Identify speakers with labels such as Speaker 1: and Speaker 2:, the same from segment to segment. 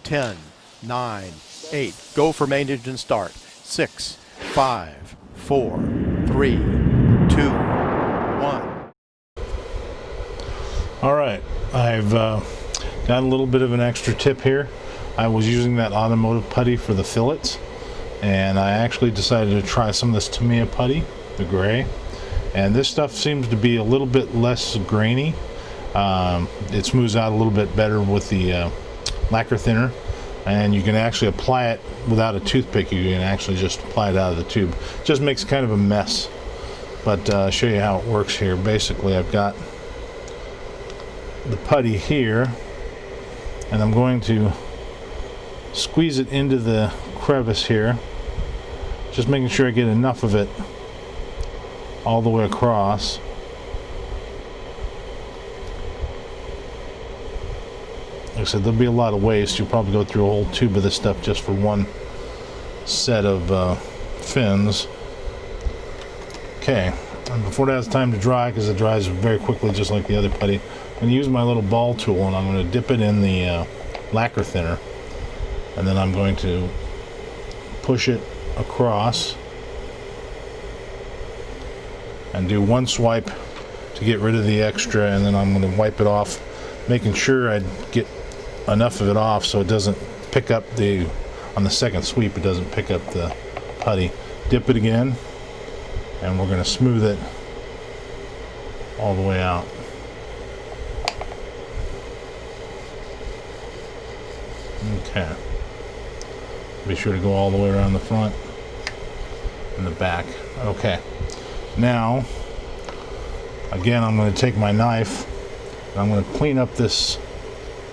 Speaker 1: 10, 9, 8. Go for main engine start. 6, 5, 4, 3, 2, 1.
Speaker 2: All right, I've got a little bit of an extra tip here. I was using that automotive putty for the fillets, and I actually decided to try some of this Tamiya putty, the gray. And this stuff seems to be a little bit less grainy. It smooths out a little bit better with the lacquer thinner, and you can actually apply it without a toothpick. You can actually just apply it out of the tube. Just makes kind of a mess, but I'll show you how it works here. Basically, I've got the putty here, and I'm going to squeeze it into the crevice here, just making sure I get enough of it all the way across. Like I said, there'll be a lot of waste. You'll probably go through a whole tube of this stuff just for one set of fins. Okay, and before that has time to dry, because it dries very quickly just like the other putty, I'm going to use my little ball tool, and I'm going to dip it in the lacquer thinner, and then I'm going to push it across and do one swipe to get rid of the extra, and then I'm going to wipe it off, making sure I get enough of it off so it doesn't pick up on the second sweep, it doesn't pick up the putty. Dip it again, and we're going to smooth it all the way out. Okay. Be sure to go all the way around the front and the back. Okay. Now, again, I'm going to take my knife and I'm going to clean up this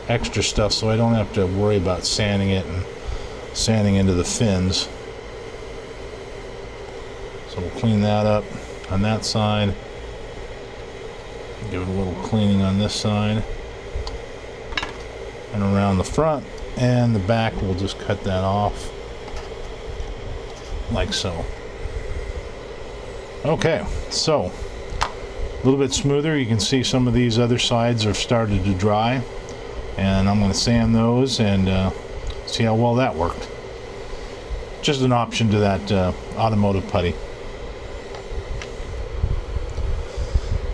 Speaker 2: extra stuff so I don't have to worry about sanding it and sanding into the fins. So we'll clean that up on that side. Give it a little cleaning on this side. And around the front and the back, we'll just cut that off like so. Okay, so a little bit smoother. You can see some of these other sides have started to dry, and I'm going to sand those and see how well that worked. Just an option to that automotive putty.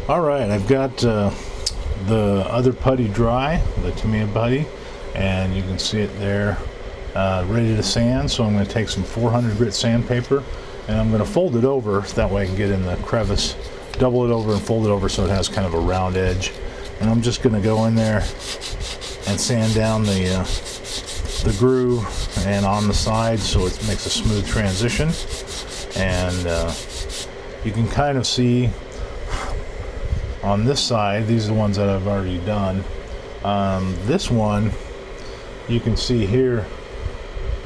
Speaker 2: Alright, I've got the other putty dry, the Tamiya putty, and you can see it there ready to sand. So I'm going to take some 400 grit sandpaper, and I'm going to fold it over, that way I can get in the crevice, double it over and fold it over so it has kind of a round edge. And I'm just going to go in there and sand down the groove and on the sides so it makes a smooth transition. And you can kind of see on this side, these are the ones that I've already done. This one, you can see here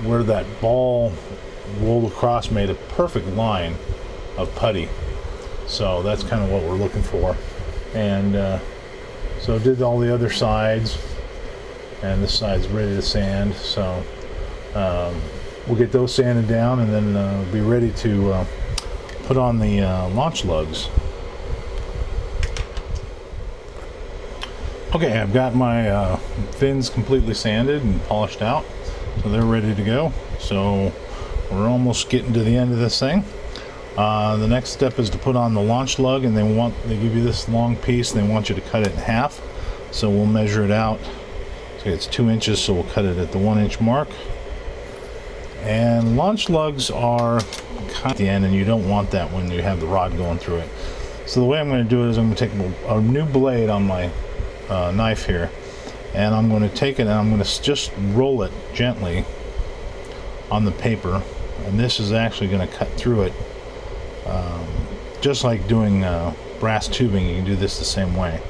Speaker 2: where that ball rolled across made a perfect line of putty. So that's kind of what we're looking for. And so did all the other sides, and this side's ready to sand. So we'll get those sanded down, and then be ready to put on the launch lugs. Okay, I've got my fins completely sanded and polished out, so they're ready to go. So we're almost getting to the end of this thing. The next step is to put on the launch lug, and they give you this long piece, and they want you to cut it in half. So we'll measure it out. So it's 2 inches, so we'll cut it at the 1 inch mark. And launch lugs are kind of at the end, and you don't want that when you have the rod going through it. So the way I'm going to do it is I'm going to take a new blade on my knife here, and I'm going to take it and I'm going to just roll it gently on the paper, and this is actually going to cut through it, just like doing brass tubing. You can do this the same way,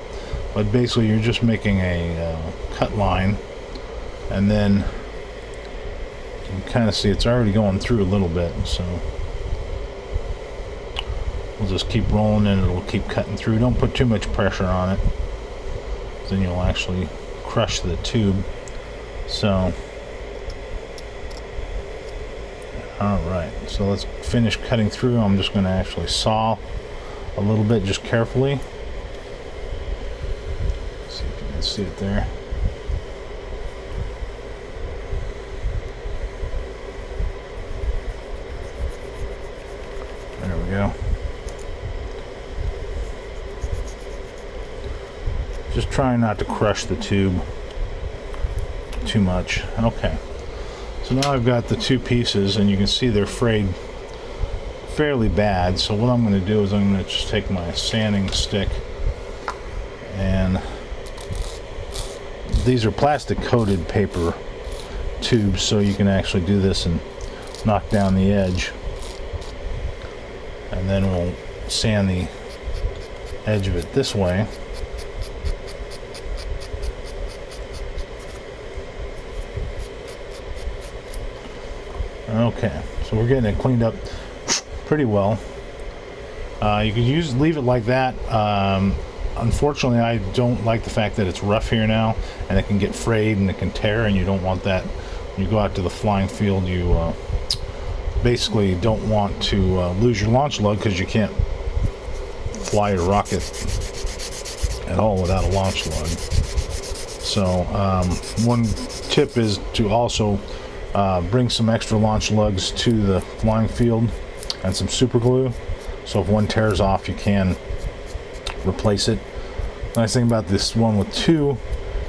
Speaker 2: but basically you're just making a cut line, and then you can kind of see it's already going through a little bit, so we'll just keep rolling and it'll keep cutting through. Don't put too much pressure on it, then you'll actually crush the tube. So alright, so let's finish cutting through. I'm just going to actually saw a little bit, just carefully. See if you can see it there. we go. Just trying not to crush the tube too much. Okay. So now I've got the two pieces, and you can see they're frayed fairly bad. So what I'm going to do is I'm going to just take my sanding stick, and these are plastic coated paper tubes, so you can actually do this and knock down the edge, and then we'll sand the edge of it this way. Okay, so we're getting it cleaned up pretty well. You could leave it like that. Unfortunately, I don't like the fact that it's rough here now, and it can get frayed and it can tear, and you don't want that. When you go out to the flying field, you basically don't want to lose your launch lug, because you can't fly your rocket at all without a launch lug. So one tip is to also bring some extra launch lugs to the flying field and some super glue, so if one tears off you can replace it. Nice thing about this one with two,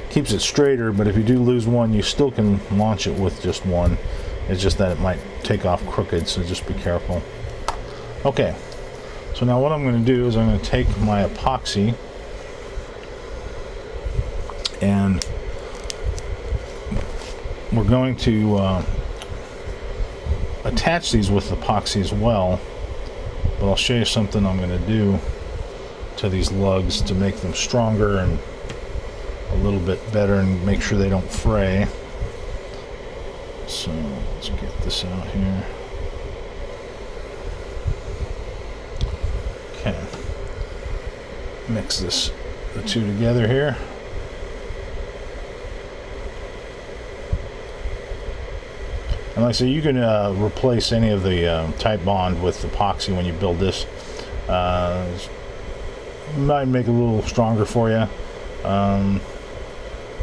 Speaker 2: keeps it straighter, but if you do lose one, you still can launch it with just one. It's just that it might take off crooked, so just be careful. Okay, so now what I'm going to do is I'm going to take my epoxy, and we're going to attach these with epoxy as well, but I'll show you something I'm going to do to these lugs to make them stronger and a little bit better and make sure they don't fray. So let's get this out here. Okay, mix the two together here. And like I say, you can replace any of the tight bond with epoxy when you build this. Might make it a little stronger for you.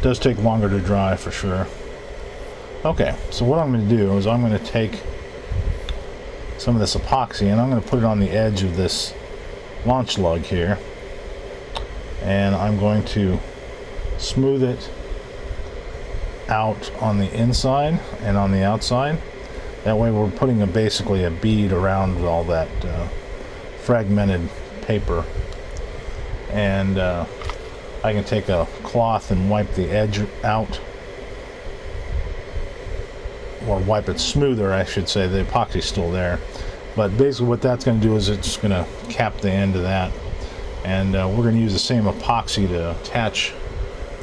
Speaker 2: Does take longer to dry for sure. Okay, so what I'm going to do is I'm going to take some of this epoxy and I'm going to put it on the edge of this launch lug here, and I'm going to smooth it out on the inside and on the outside. That way we're putting basically a bead around all that fragmented paper, and I can take a cloth and wipe the edge out, or wipe it smoother, I should say. The epoxy's still there, but basically what that's going to do is it's going to cap the end of that, and we're going to use the same epoxy to attach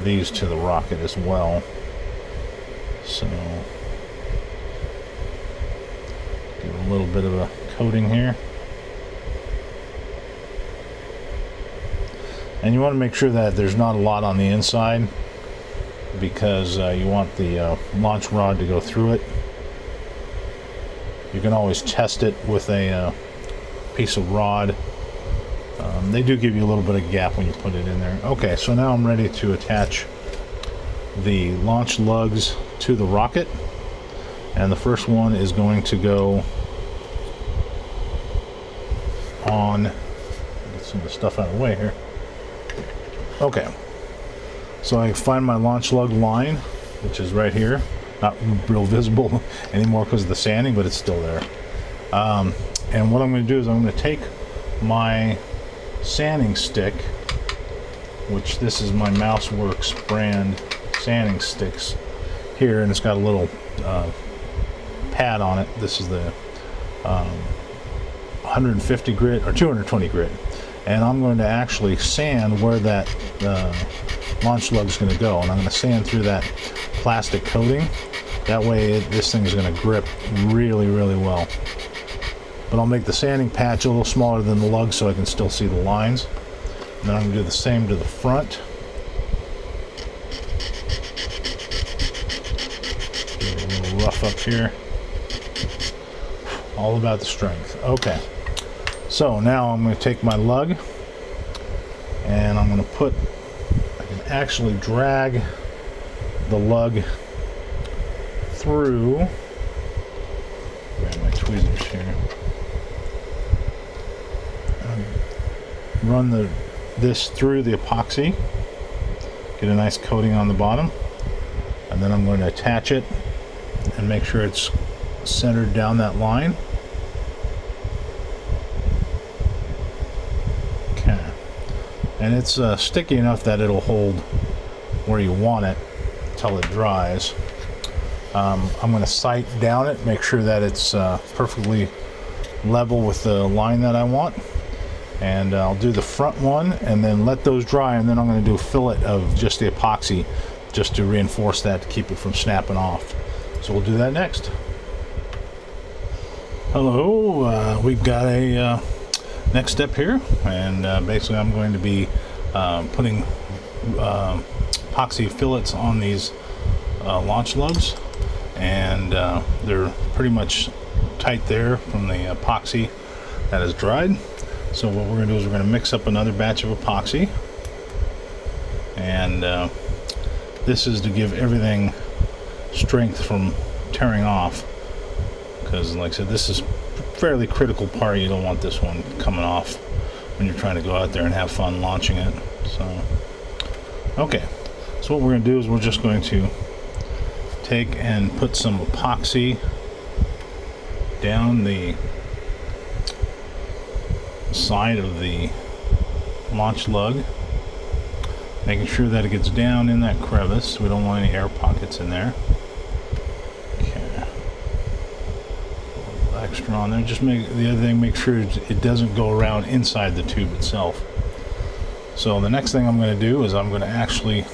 Speaker 2: these to the rocket as well. So give it a little bit of a coating here, and you want to make sure that there's not a lot on the inside, because you want the launch rod to go through it. You can always test it with a piece of rod. They do give you a little bit of gap when you put it in there. Okay, so now I'm ready to attach the launch lugs to the rocket, and the first one is going to go on. Get some of the stuff out of the way here. Okay, so I find my launch lug line, which is right here. Not real visible anymore because of the sanding, but it's still there. And what I'm going to do is I'm going to take my sanding stick, which this is my Werx brand sanding sticks here, and it's got a little pad on it. This is the 150 grit or 220 grit, and I'm going to actually sand where that launch lug is going to go, and I'm going to sand through that plastic coating. That way this thing is going to grip really, really well. But I'll make the sanding patch a little smaller than the lug so I can still see the lines. And then I'm going to do the same to the front. Get a little rough up here. All about the strength. Okay. So now I'm going to take my lug and I'm going to I can actually drag the lug through. Grab my tweezers here. run this through the epoxy, get a nice coating on the bottom, and then I'm going to attach it and make sure it's centered down that line. Okay, and it's sticky enough that it'll hold where you want it until it dries. I'm going to sight down it, make sure that it's perfectly level with the line that I want, and I'll do the front one and then let those dry, and then I'm going to do a fillet of just the epoxy just to reinforce that, to keep it from snapping off. So we'll do that next. Hello, we've got a next step here, and basically I'm going to be putting epoxy fillets on these launch lugs, and they're pretty much tight there from the epoxy that is dried. So what we're going to do is we're going to mix up another batch of epoxy, and this is to give everything strength from tearing off, because like I said, this is a fairly critical part. You don't want this one coming off when you're trying to go out there and have fun launching it. So okay, so what we're going to do is we're just going to take and put some epoxy down the side of the launch lug, making sure that it gets down in that crevice. We don't want any air pockets in there. Okay, a little extra on there. Just make the other thing, make sure it doesn't go around inside the tube itself. So the next thing I'm going to do is I'm going to actually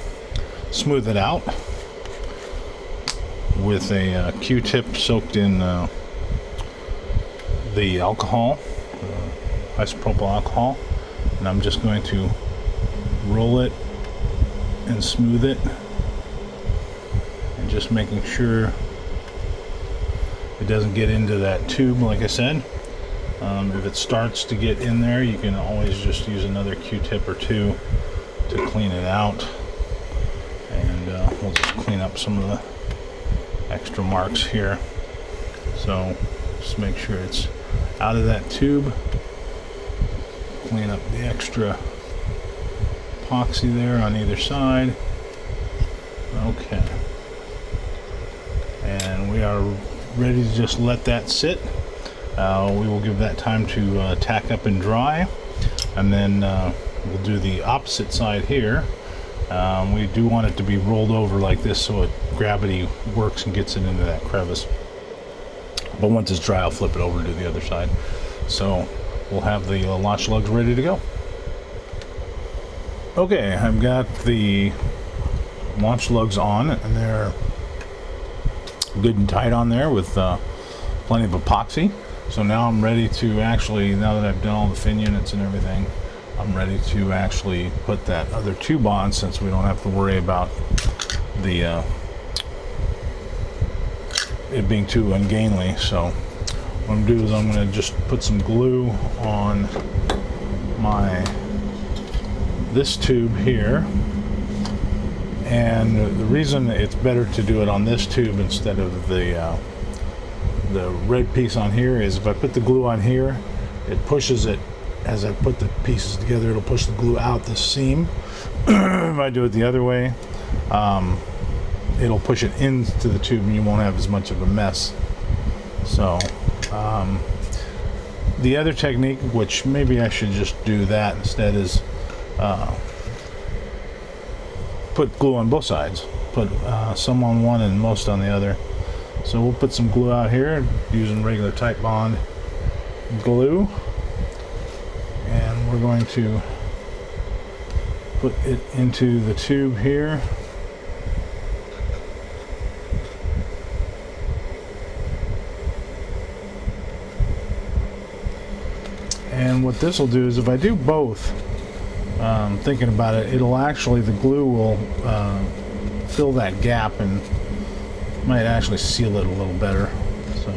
Speaker 2: smooth it out with a Q-tip soaked in the alcohol, isopropyl alcohol, and I'm just going to roll it and smooth it, and just making sure it doesn't get into that tube. Like I said, if it starts to get in there, you can always just use another Q-tip or two to clean it out, and we'll just clean up some of the extra marks here. So just make sure it's out of that tube, clean up the extra epoxy there on either side. Okay, and we are ready to just let that sit. We will give that time to tack up and dry, and then we'll do the opposite side here. We do want it to be rolled over like this so gravity works and gets it into that crevice. But once it's dry, I'll flip it over and do the other side. So we'll have the launch lugs ready to go. Okay, I've got the launch lugs on, and they're good and tight on there with plenty of epoxy. So now I'm ready to actually, now that I've done all the fin units and everything, I'm ready to actually put that other tube on, since we don't have to worry about the it being too ungainly. So what I'm going to do is I'm going to just put some glue on this tube here, and the reason it's better to do it on this tube instead of the red piece on here is if I put the glue on here, it pushes it. As I put the pieces together, it'll push the glue out the seam. If I do it the other way, it'll push it into the tube and you won't have as much of a mess. So the other technique, which maybe I should just do that instead, is put glue on both sides. Put some on one and most on the other. So we'll put some glue out here using regular Tite Bond glue, and we're going to put it into the tube here. And what this will do is, if I do both, thinking about it, it'll actually, the glue will fill that gap and might actually seal it a little better. So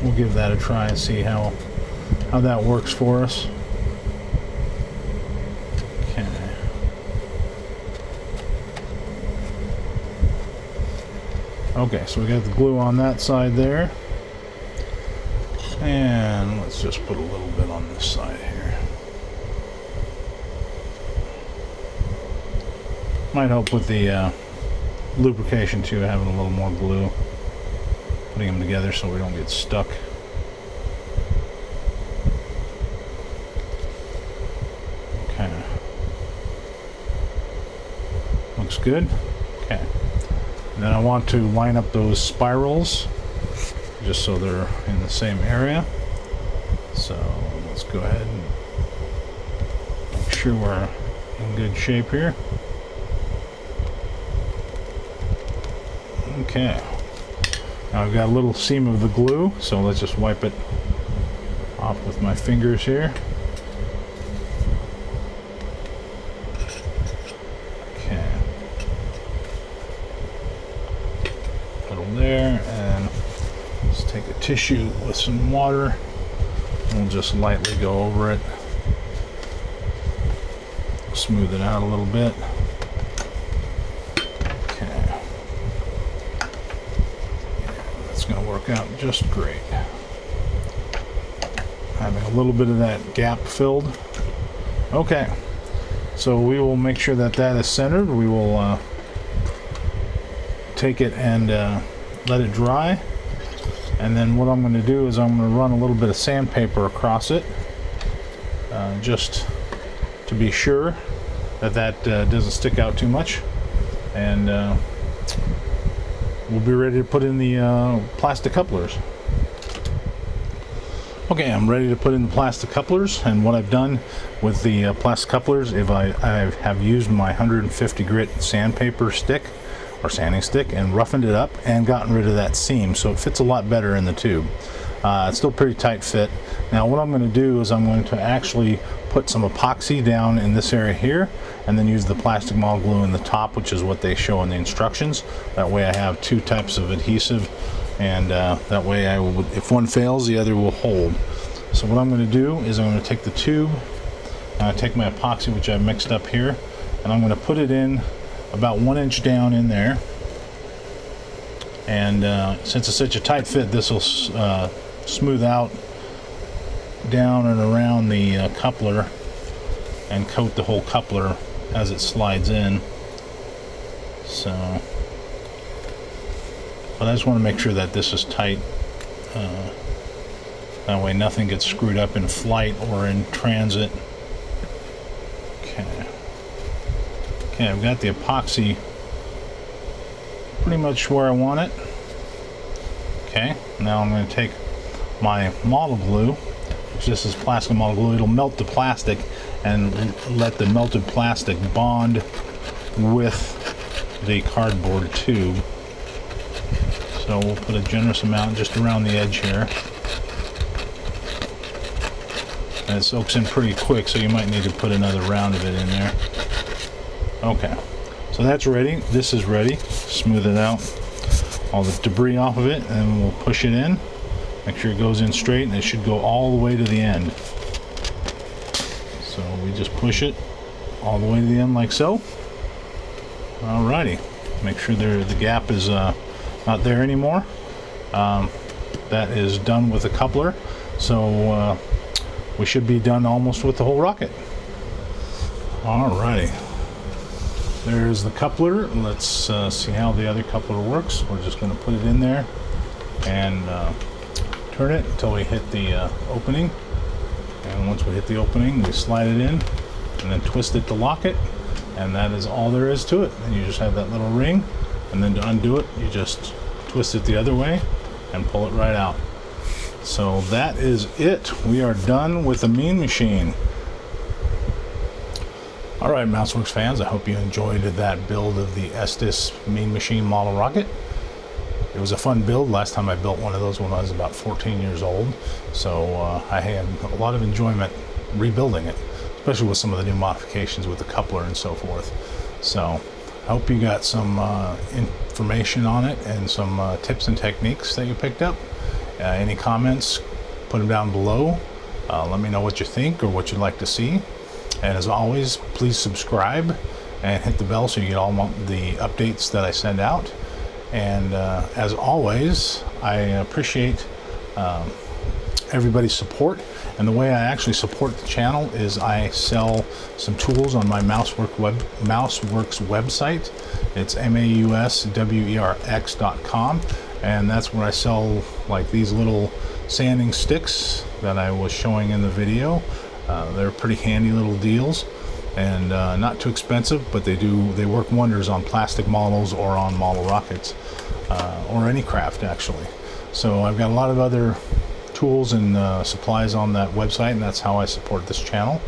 Speaker 2: we'll give that a try and see how that works for us. Okay. Okay, so we got the glue on that side there. And let's just put a little bit on this side here. Might help with the lubrication too, having a little more glue. Putting them together so we don't get stuck. Okay. Looks good. Okay. And then I want to line up those spirals just so they're in the same area. So let's go ahead and make sure we're in good shape here. Okay. Now I've got a little seam of the glue, so let's just wipe it off with my fingers here. Okay. Put them there, and let's take a tissue with some water. We'll just lightly go over it. Smooth it out a little bit. Okay. That's going to work out just great. Having a little bit of that gap filled. Okay. So we will make sure that that is centered. We will take it and let it dry. And then what I'm going to do is I'm going to run a little bit of sandpaper across it, just to be sure that that doesn't stick out too much. And we'll be ready to put in the plastic couplers. Okay, I'm ready to put in the plastic couplers, and what I've done with the plastic couplers is I have used my 150 grit sandpaper stick or sanding stick and roughened it up and gotten rid of that seam, so it fits a lot better in the tube. It's still pretty tight fit. Now what I'm going to do is I'm going to actually put some epoxy down in this area here, and then use the plastic model glue in the top, which is what they show in the instructions. That way I have two types of adhesive, and that way I will, if one fails, the other will hold. So what I'm going to do is I'm going to take the tube, take my epoxy, which I've mixed up here, and I'm going to put it in about 1 inch down in there. And since it's such a tight fit, this will smooth out down and around the coupler and coat the whole coupler as it slides in. So, but I just want to make sure that this is tight. That way nothing gets screwed up in flight or in transit. Okay. Okay, I've got the epoxy pretty much where I want it. Okay, now I'm going to take my model glue, which this is plastic model glue. It'll melt the plastic and let the melted plastic bond with the cardboard tube. So we'll put a generous amount just around the edge here. And it soaks in pretty quick, so you might need to put another round of it in there. Okay, so that's ready. This is ready. Smooth it out, all the debris off of it, and we'll push it in. Make sure it goes in straight, and it should go all the way to the end. So we just push it all the way to the end like so. Alrighty, make sure the gap is not there anymore. That is done with the coupler, so we should be done almost with the whole rocket. Alrighty. There's the coupler. Let's see how the other coupler works. We're just going to put it in there and turn it until we hit the opening. And once we hit the opening, we slide it in and then twist it to lock it. And that is all there is to it. And you just have that little ring. And then to undo it, you just twist it the other way and pull it right out. So that is it. We are done with the Mean Machine. Alright, MouseWorks fans, I hope you enjoyed that build of the Estes Mean Machine model rocket. It was a fun build. Last time I built one of those when I was about 14 years old, so I had a lot of enjoyment rebuilding it, especially with some of the new modifications with the coupler and so forth. So I hope you got some information on it and some tips and techniques that you picked up. Any comments, put them down below. Let me know what you think or what you'd like to see. And as always, please subscribe and hit the bell so you get all the updates that I send out. And as always, I appreciate everybody's support. And the way I actually support the channel is I sell some tools on my MouseWorks website. It's mauswerx.com, and that's where I sell like these little sanding sticks that I was showing in the video. They're pretty handy little deals, and not too expensive, but they work wonders on plastic models or on model rockets, or any craft actually. So I've got a lot of other tools and supplies on that website, and that's how I support this channel.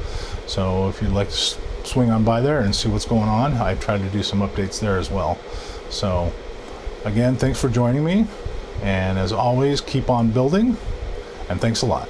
Speaker 2: So if you'd like to swing on by there and see what's going on, I try to do some updates there as well. So again, thanks for joining me, and as always, keep on building, and thanks a lot.